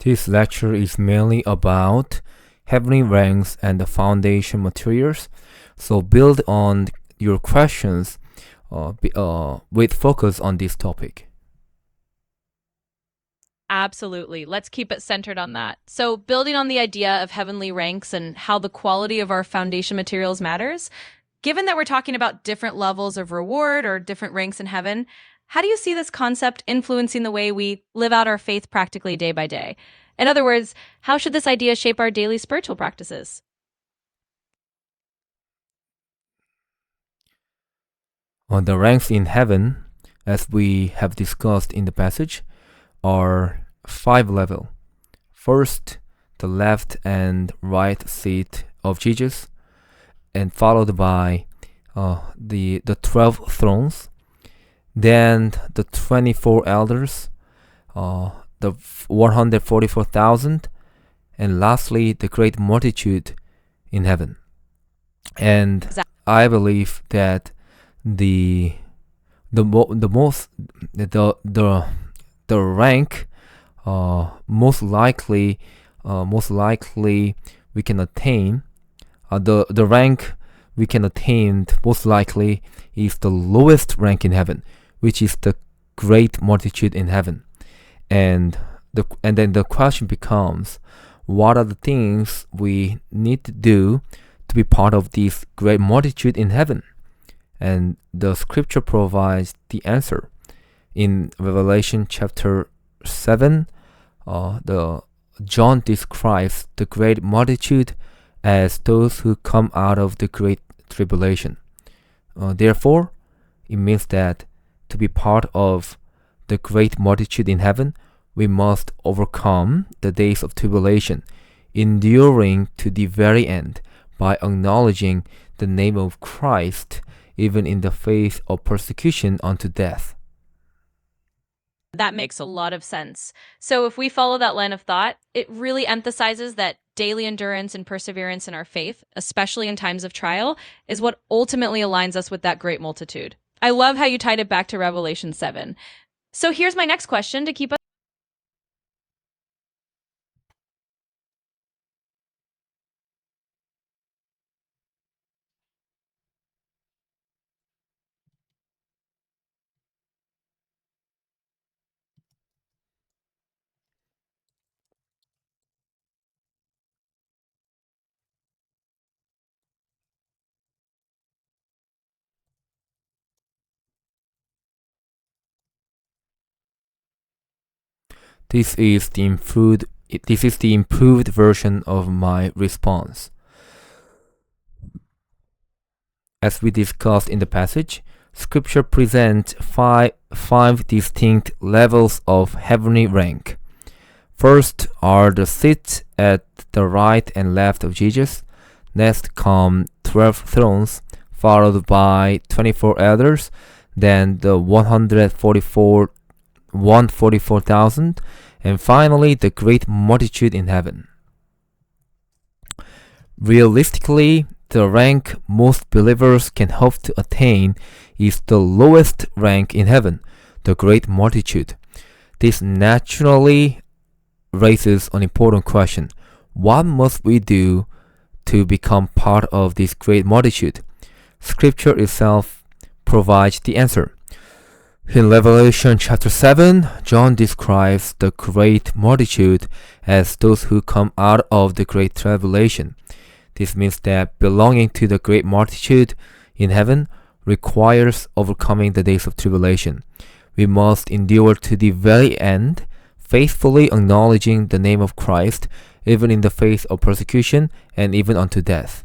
This lecture is mainly about heavenly ranks and the foundation materials, so build on your questions with focus on this topic. Absolutely. Let's keep it centered on that. So, building on the idea of heavenly ranks and how the quality of our foundation materials matters, given that we're talking about different levels of reward or different ranks in heaven, how do you see this concept influencing the way we live out our faith practically day by day? In other words, how should this idea shape our daily spiritual practices? On the ranks in heaven, as we have discussed in the passage, are 5 levels. First, the left and right seat of Jesus, and followed by the 12 thrones, then the 24 elders, the 144,000, and lastly the great multitude in heaven. And Exactly. I believe that the most the rank most likely we can attain the rank we can attain most likely is the lowest rank in heaven, which is the great multitude in heaven. And then the question becomes, what are the things we need to do to be part of this great multitude in heaven? And the scripture provides the answer. In Revelation chapter 7, the John describes the great multitude as those who come out of the great tribulation. Therefore, it means that to be part of the great multitude in heaven, we must overcome the days of tribulation, enduring to the very end by acknowledging the name of Christ, even in the face of persecution unto death. That makes a lot of sense. So, if we follow that line of thought, it really emphasizes that daily endurance and perseverance in our faith, especially in times of trial, is what ultimately aligns us with that great multitude. I love how you tied it back to Revelation 7. So, here's my next question to keep us. This is the improved version of my response. As we discussed in the passage, Scripture presents five distinct levels of heavenly rank. First are the seats at the right and left of Jesus. Next come 12 thrones, followed by 24 elders, then the 144,000, and finally the great multitude in heaven. Realistically, the rank most believers can hope to attain is the lowest rank in heaven, the great multitude. This naturally raises an important question. What must we do to become part of this great multitude? Scripture itself provides the answer. In Revelation chapter 7, John describes the great multitude as those who come out of the great tribulation. This means that belonging to the great multitude in heaven requires overcoming the days of tribulation. We must endure to the very end, faithfully acknowledging the name of Christ, even in the face of persecution and even unto death.